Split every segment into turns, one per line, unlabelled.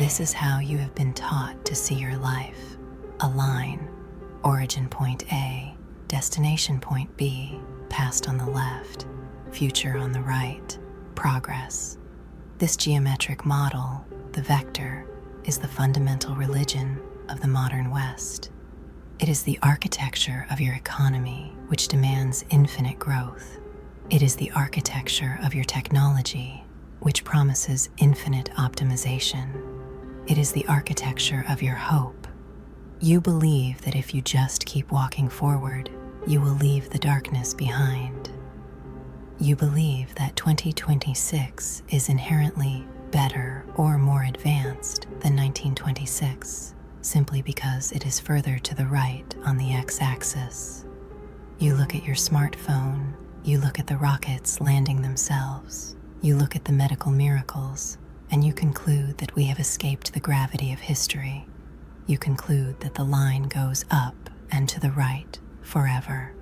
This is how you have been taught to see your life. A line, origin point A, destination point B, past on the left, future on the right, progress. This geometric model, the vector, is the fundamental religion of the modern West. It is the architecture of your economy, which demands infinite growth. It is the architecture of your technology, which promises infinite optimization. It is the architecture of your hope. You believe that if you just keep walking forward, you will leave the darkness behind. You believe that 2026 is inherently better or more advanced than 1926, simply because it is further to the right on the x-axis. You look at your smartphone, you look at the rockets landing themselves, you look at the medical miracles, and you conclude that we have escaped the gravity of history. You conclude that the line goes up and to the right forever.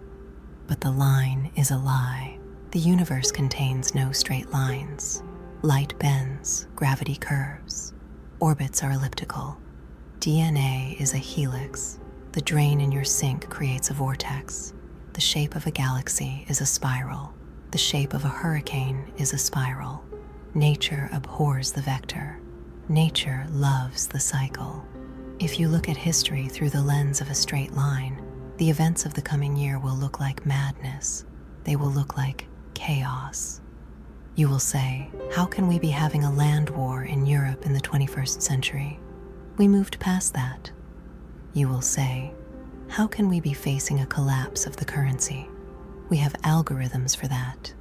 But the line is a lie. The universe contains no straight lines. Light bends, gravity curves. Orbits are elliptical. DNA is a helix. The drain in your sink creates a vortex. The shape of a galaxy is a spiral. The shape of a hurricane is a spiral. Nature abhors the vector. Nature loves the cycle. If you look at history through the lens of a straight line, the events of the coming year will look like madness. They will look like chaos. You will say, how can we be having a land war in Europe in the 21st century? We moved past that. You will say, how can we be facing a collapse of the currency? We have algorithms for that.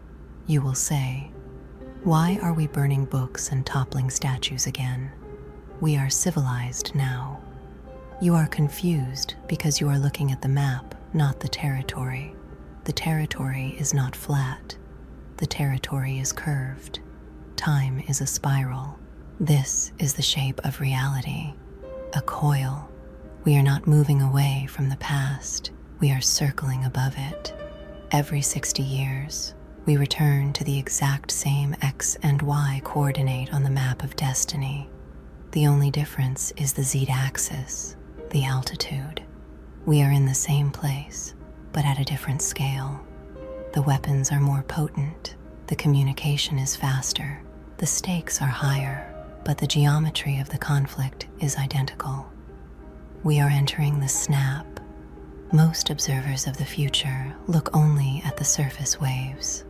You will say, why are we burning books and toppling statues again? We are civilized now. You are confused because you are looking at the map, not the territory. The territory is not flat. The territory is curved. Time is a spiral. This is the shape of reality, a coil. We are not moving away from the past. We are circling above it. Every 60 years, we return to the exact same X and Y coordinate on the map of destiny. The only difference is the z-axis, the altitude. We are in the same place, but at a different scale. The weapons are more potent, the communication is faster, the stakes are higher, but the geometry of the conflict is identical. We are entering the snap. Most observers of the future look only at the surface waves.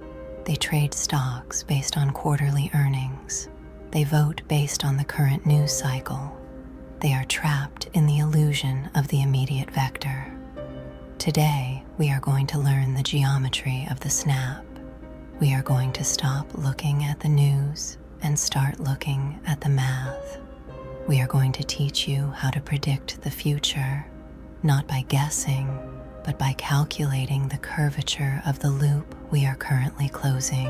They trade stocks based on quarterly earnings. They vote based on the current news cycle. They are trapped in the illusion of the immediate vector. Today, we are going to learn the geometry of the snap. We are going to stop looking at the news and start looking at the math. We are going to teach you how to predict the future, not by guessing, but by calculating the curvature of the loop we are currently closing.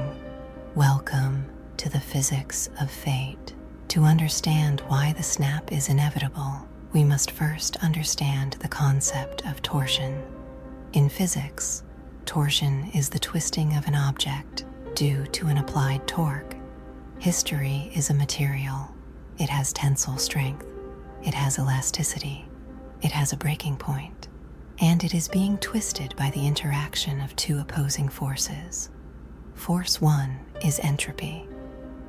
Welcome to the physics of fate. To understand why the snap is inevitable, we must first understand the concept of torsion. In physics, torsion is the twisting of an object due to an applied torque. History is a material. It has tensile strength. It has elasticity. It has a breaking point. And it is being twisted by the interaction of two opposing forces. Force 1 is entropy,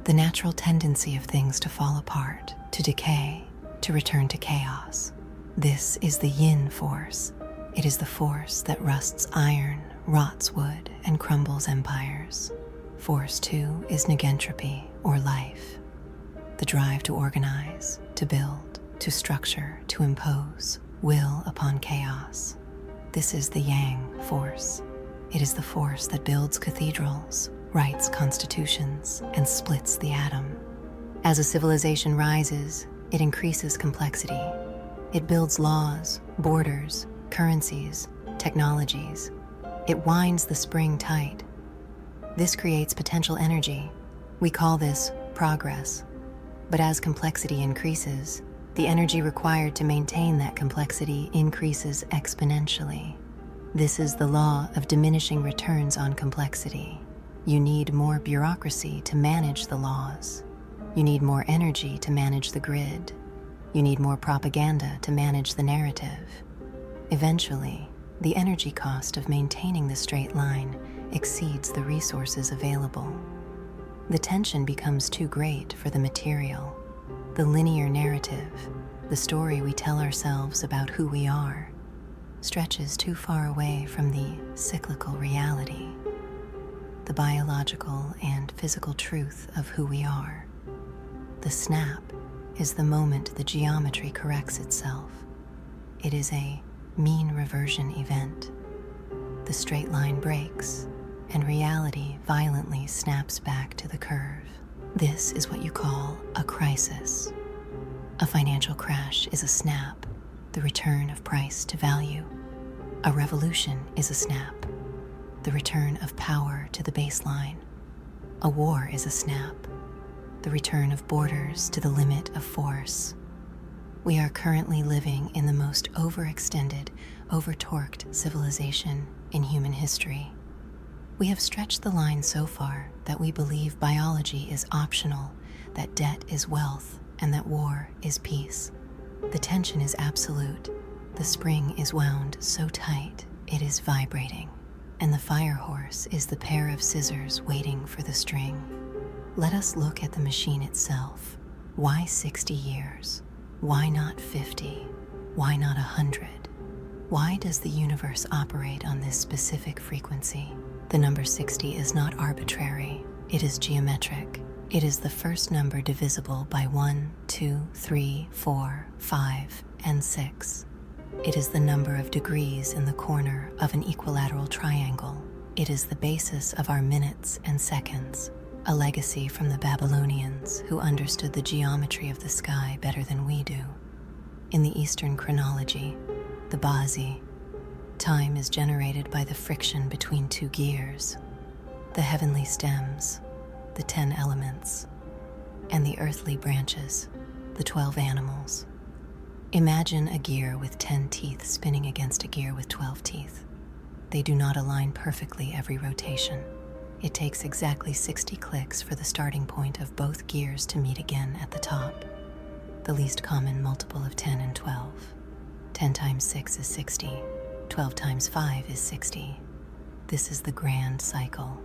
the natural tendency of things to fall apart, to decay, to return to chaos. This is the yin force. It is the force that rusts iron, rots wood, and crumbles empires. Force 2 is negentropy, or life, the drive to organize, to build, to structure, to impose will upon chaos. This is the yang force. It is the force that builds cathedrals, writes constitutions, and splits the atom. As a civilization rises, it increases complexity. It builds laws, borders, currencies, technologies. It winds the spring tight. This creates potential energy. We call this progress. But as complexity increases, the energy required to maintain that complexity increases exponentially. This is the law of diminishing returns on complexity. You need more bureaucracy to manage the laws. You need more energy to manage the grid. You need more propaganda to manage the narrative. Eventually, the energy cost of maintaining the straight line exceeds the resources available. The tension becomes too great for the material. The linear narrative, the story we tell ourselves about who we are, stretches too far away from the cyclical reality, the biological and physical truth of who we are. The snap is the moment the geometry corrects itself. It is a mean reversion event. The straight line breaks, and reality violently snaps back to the curve. This is what you call a crisis. A financial crash is a snap, the return of price to value. A revolution is a snap, the return of power to the baseline. A war is a snap, the return of borders to the limit of force. We are currently living in the most overextended, over-torqued civilization in human history. We have stretched the line so far that we believe biology is optional, that debt is wealth, and that war is peace. The tension is absolute. The spring is wound so tight it is vibrating, and the fire horse is the pair of scissors waiting for the string. Let us look at the machine itself. Why 60 years? Why not 50? Why not 100? Why does the universe operate on this specific frequency? The number 60 is not arbitrary. It is geometric. It is the first number divisible by 1, 2, 3, 4, 5, and 6. It is the number of degrees in the corner of an equilateral triangle. It is the basis of our minutes and seconds, a legacy from the Babylonians who understood the geometry of the sky better than we do. In the Eastern chronology, the Bazi, time is generated by the friction between two gears, the heavenly stems, the 10 elements, and the earthly branches, the 12 animals. Imagine a gear with 10 teeth spinning against a gear with 12 teeth. They do not align perfectly every rotation. It takes exactly 60 clicks for the starting point of both gears to meet again at the top, the least common multiple of 10 and 12. 10 times 6 is 60. 12 times 5 is 60. This is the grand cycle.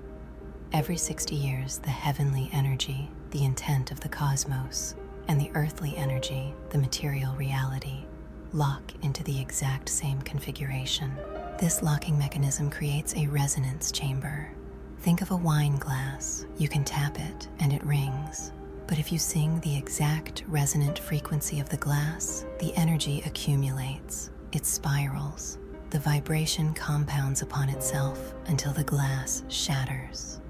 Every 60 years, the heavenly energy, the intent of the cosmos, and the earthly energy, the material reality, lock into the exact same configuration. This locking mechanism creates a resonance chamber. Think of a wine glass. You can tap it and it rings. But if you sing the exact resonant frequency of the glass, the energy accumulates. It spirals. The vibration compounds upon itself until the glass shatters.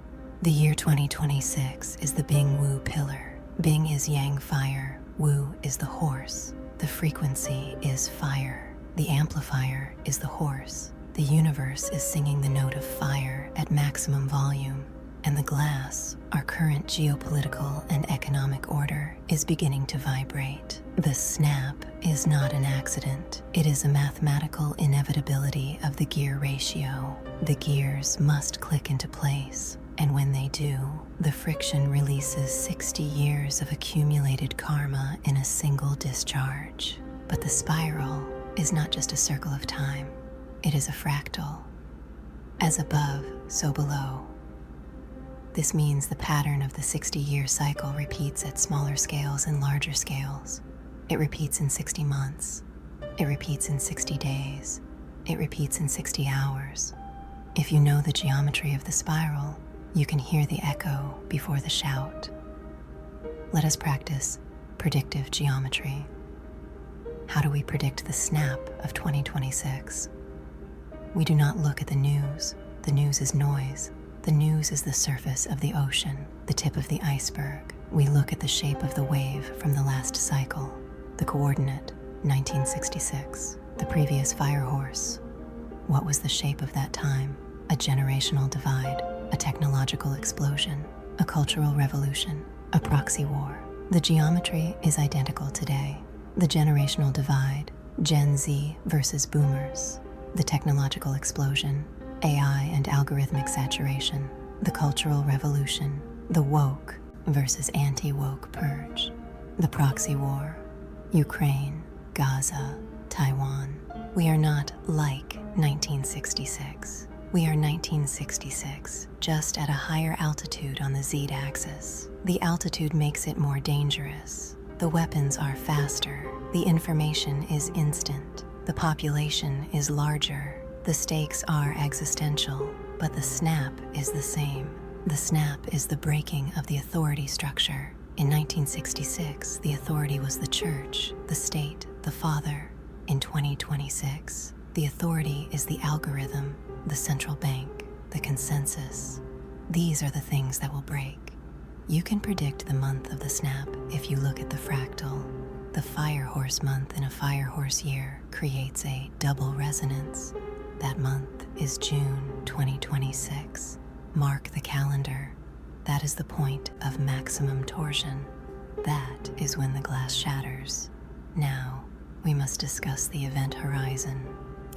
The year 2026 is the Bing Wu pillar. Bing is yang fire, Wu is the horse. The frequency is fire. The amplifier is the horse. The universe is singing the note of fire at maximum volume, and the glass, our current geopolitical and economic order, is beginning to vibrate. The snap is not an accident. It is a mathematical inevitability of the gear ratio. The gears must click into place, and when they do, the friction releases 60 years of accumulated karma in a single discharge. But the spiral is not just a circle of time. It is a fractal. As above, so below. This means the pattern of the 60-year cycle repeats at smaller scales and larger scales. It repeats in 60 months. It repeats in 60 days. It repeats in 60 hours. If you know the geometry of the spiral, you can hear the echo before the shout. Let us practice predictive geometry. How do we predict the snap of 2026? We do not look at the news. The news is noise. The news is the surface of the ocean, the tip of the iceberg. We look at the shape of the wave from the last cycle, the coordinate, 1966, the previous fire horse. What was the shape of that time? A generational divide, a technological explosion, a cultural revolution, a proxy war. The geometry is identical today. The generational divide, Gen Z versus boomers. The technological explosion, AI and algorithmic saturation. The cultural revolution, the woke versus anti-woke purge. The proxy war, Ukraine, Gaza, Taiwan. We are not like 1966. We are 1966, just at a higher altitude on the Z-axis. The altitude makes it more dangerous. The weapons are faster. The information is instant. The population is larger. The stakes are existential, but the snap is the same. The snap is the breaking of the authority structure. In 1966, the authority was the church, the state, the father. In 2026, the authority is the algorithm, the central bank, the consensus. These are the things that will break. You can predict the month of the snap if you look at the fractal. The fire horse month in a fire horse year creates a double resonance. That month is June 2026. Mark the calendar. That is the point of maximum torsion. That is when the glass shatters. Now, we must discuss the event horizon.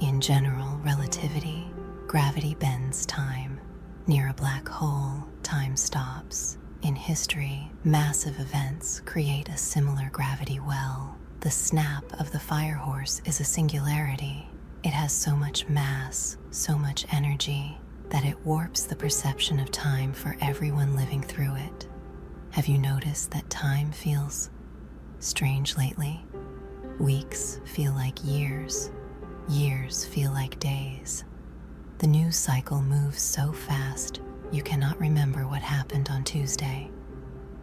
In general relativity, gravity bends time. Near a black hole, time stops. In history, massive events create a similar gravity well. The snap of the fire horse is a singularity. It has so much mass, so much energy, that it warps the perception of time for everyone living through it. Have you noticed that time feels strange lately? Weeks feel like years. Years feel like days. The news cycle moves so fast, you cannot remember what happened on Tuesday.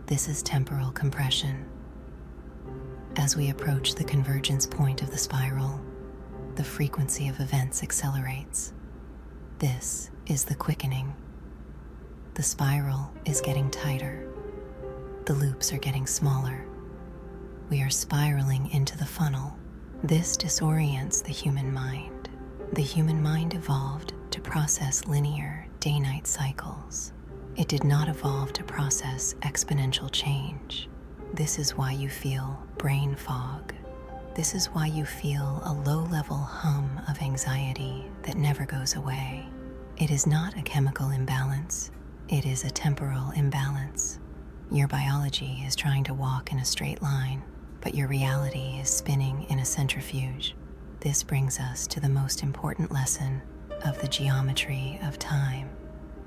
This is temporal compression. As we approach the convergence point of the spiral, the frequency of events accelerates. This is the quickening. The spiral is getting tighter. The loops are getting smaller. We are spiraling into the funnel. This disorients the human mind. The human mind evolved to process linear day-night cycles. It did not evolve to process exponential change. This is why you feel brain fog. This is why you feel a low-level hum of anxiety that never goes away. It is not a chemical imbalance. It is a temporal imbalance. Your biology is trying to walk in a straight line, but your reality is spinning in a centrifuge. This brings us to the most important lesson of the geometry of time: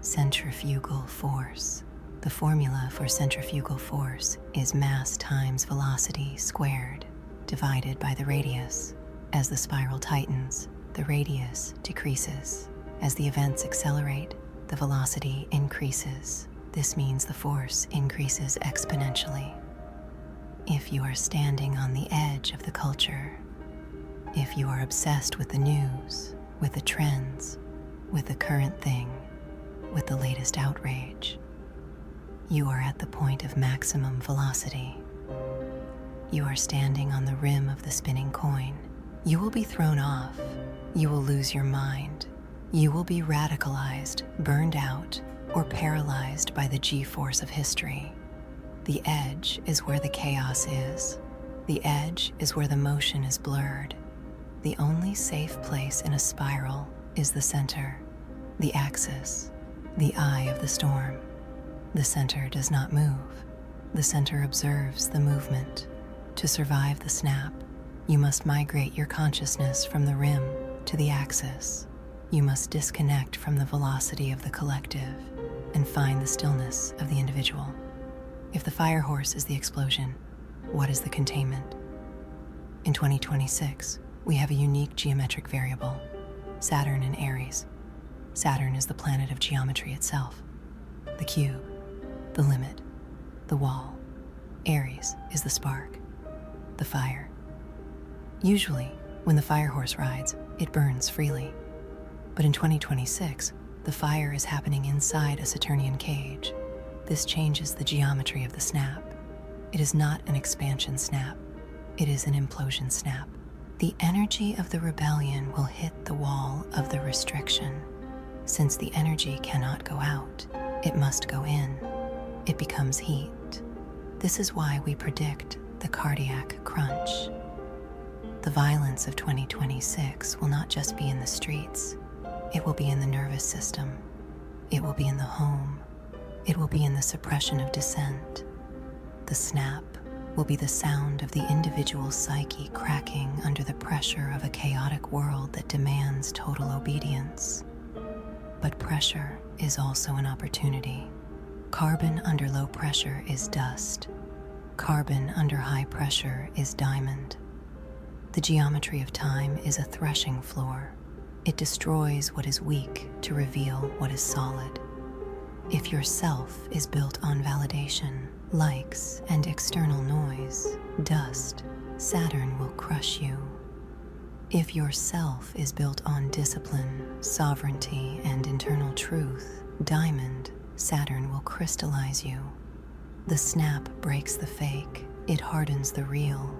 centrifugal force. The formula for centrifugal force is mass times velocity squared, divided by the radius. As the spiral tightens, the radius decreases. As the events accelerate, the velocity increases. This means the force increases exponentially. If you are standing on the edge of the culture, if you are obsessed with the news, with the trends, with the current thing, with the latest outrage, you are at the point of maximum velocity. You are standing on the rim of the spinning coin. You will be thrown off. You will lose your mind. You will be radicalized, burned out, or paralyzed by the G-force of history. The edge is where the chaos is. The edge is where the motion is blurred. The only safe place in a spiral is the center, the axis, the eye of the storm. The center does not move. The center observes the movement. To survive the snap, you must migrate your consciousness from the rim to the axis. You must disconnect from the velocity of the collective and find the stillness of the individual. If the fire horse is the explosion, what is the containment? In 2026, we have a unique geometric variable, Saturn in Aries. Saturn is the planet of geometry itself, the cube, the limit, the wall. Aries is the spark, the fire. Usually, when the fire horse rides, it burns freely. But in 2026, the fire is happening inside a Saturnian cage. This changes the geometry of the snap. It is not an expansion snap. It is an implosion snap. The energy of the rebellion will hit the wall of the restriction. Since the energy cannot go out, it must go in. It becomes heat. This is why we predict the cardiac crunch. The violence of 2026 will not just be in the streets. It will be in the nervous system. It will be in the home. It will be in the suppression of dissent. The snap will be the sound of the individual psyche cracking under the pressure of a chaotic world that demands total obedience. But pressure is also an opportunity. Carbon under low pressure is dust. Carbon under high pressure is diamond. The geometry of time is a threshing floor. It destroys what is weak to reveal what is solid. If your self is built on validation, likes, and external noise, dust, Saturn will crush you. If your self is built on discipline, sovereignty, and internal truth, diamond, Saturn will crystallize you. The snap breaks the fake, it hardens the real.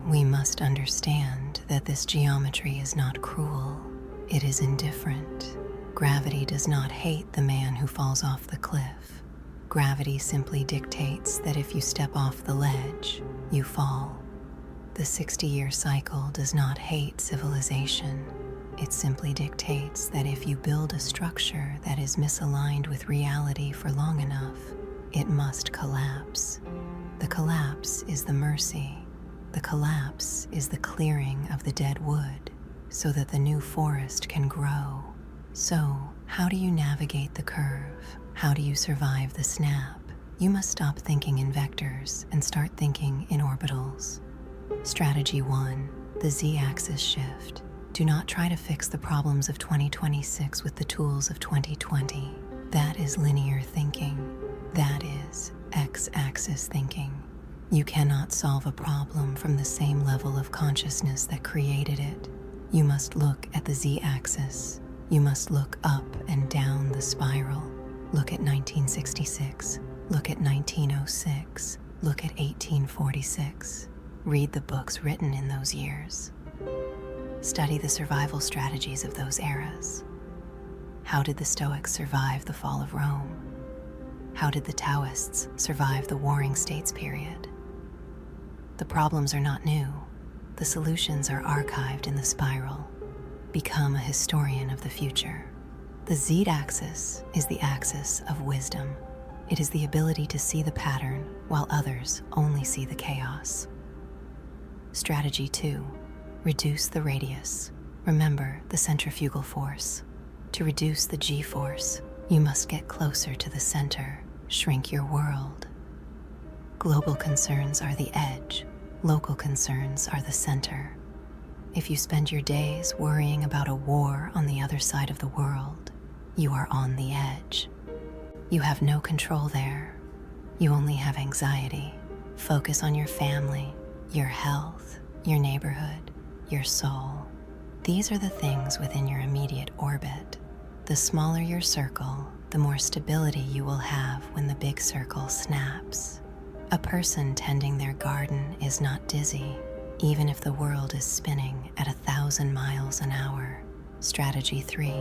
We must understand that this geometry is not cruel, it is indifferent. Gravity does not hate the man who falls off the cliff. Gravity simply dictates that if you step off the ledge, you fall. The 60-year cycle does not hate civilization. It simply dictates that if you build a structure that is misaligned with reality for long enough, it must collapse. The collapse is the mercy. The collapse is the clearing of the dead wood so that the new forest can grow. So, how do you navigate the curve? How do you survive the snap? You must stop thinking in vectors and start thinking in orbitals. Strategy 1, the Z-axis shift. Do not try to fix the problems of 2026 with the tools of 2020. That is linear thinking. That is X-axis thinking. You cannot solve a problem from the same level of consciousness that created it. You must look at the Z-axis. You must look up and down the spiral. Look at 1966. Look at 1906. Look at 1846. Read the books written in those years. Study the survival strategies of those eras. How did the Stoics survive the fall of Rome? How did the Taoists survive the Warring States period? The problems are not new. The solutions are archived in the spiral. Become a historian of the future. The Z-axis is the axis of wisdom. It is the ability to see the pattern while others only see the chaos. Strategy 2. Reduce the radius. Remember the centrifugal force. To reduce the G-force, you must get closer to the center, shrink your world. Global concerns are the edge. Local concerns are the center. If you spend your days worrying about a war on the other side of the world, you are on the edge. You have no control there. You only have anxiety. Focus on your family, your health, your neighborhood, your soul. These are the things within your immediate orbit. The smaller your circle, the more stability you will have when the big circle snaps. A person tending their garden is not dizzy, even if the world is spinning at 1,000 miles an hour. Strategy 3,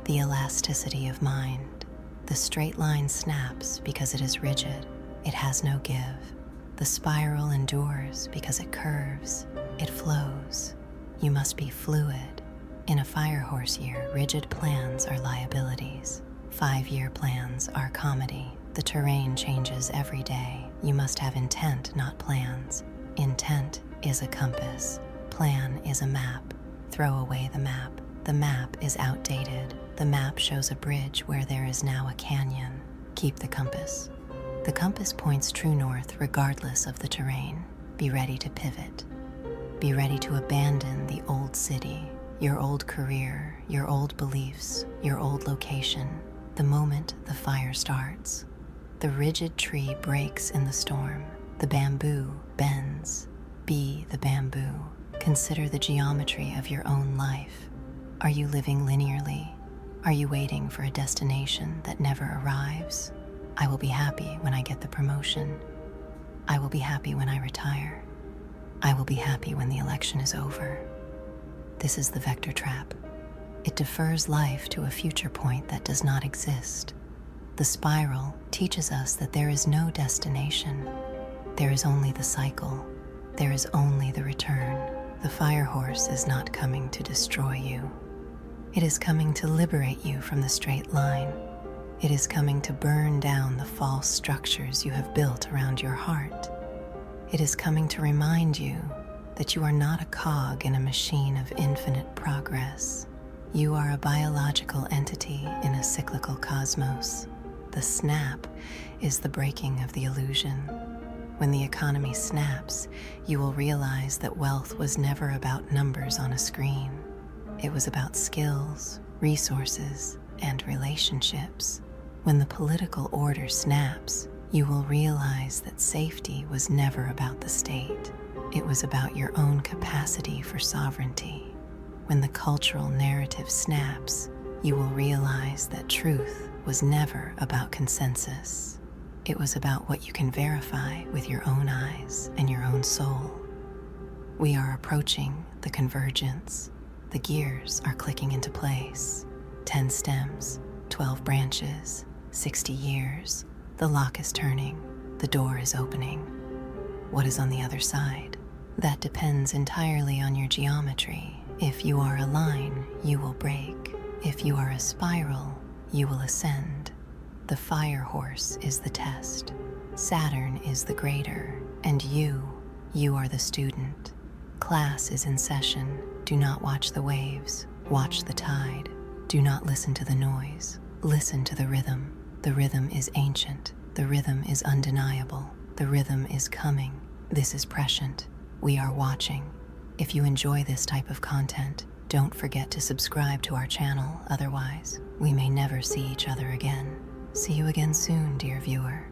the elasticity of mind. The straight line snaps because it is rigid. It has no give. The spiral endures because it curves. It flows. You must be fluid. In a firehorse year, rigid plans are liabilities. 5-year plans are comedy. The terrain changes every day. You must have intent, not plans. Intent is a compass. Plan is a map. Throw away the map. The map is outdated. The map shows a bridge where there is now a canyon. Keep the compass. The compass points true north regardless of the terrain. Be ready to pivot. Be ready to abandon the old city, your old career, your old beliefs, your old location, the moment the fire starts. The rigid tree breaks in the storm. The bamboo bends. Be the bamboo. Consider the geometry of your own life. Are you living linearly? Are you waiting for a destination that never arrives? I will be happy when I get the promotion. I will be happy when I retire. I will be happy when the election is over. This is the vector trap. It defers life to a future point that does not exist. The spiral teaches us that there is no destination. There is only the cycle. There is only the return. The fire horse is not coming to destroy you. It is coming to liberate you from the straight line. It is coming to burn down the false structures you have built around your heart. It is coming to remind you that you are not a cog in a machine of infinite progress. You are a biological entity in a cyclical cosmos. The snap is the breaking of the illusion. When the economy snaps, you will realize that wealth was never about numbers on a screen. It was about skills, resources, and relationships. When the political order snaps, you will realize that safety was never about the state. It was about your own capacity for sovereignty. When the cultural narrative snaps, you will realize that truth was never about consensus. It was about what you can verify with your own eyes and your own soul. We are approaching the convergence. The gears are clicking into place. 10 stems, 12 branches, 60 years. The lock is turning. The door is opening. What is on the other side? That depends entirely on your geometry. If you are a line, you will break. If you are a spiral, you will ascend. The fire horse is the test. Saturn is the grader, and you are the student. Class is in session. Do not watch the waves, watch the tide. Do not listen to the noise, listen to the rhythm. The rhythm is ancient. The rhythm is undeniable. The rhythm is coming. This is prescient. We are watching. If you enjoy this type of content, don't forget to subscribe to our channel, otherwise, we may never see each other again. See you again soon, dear viewer.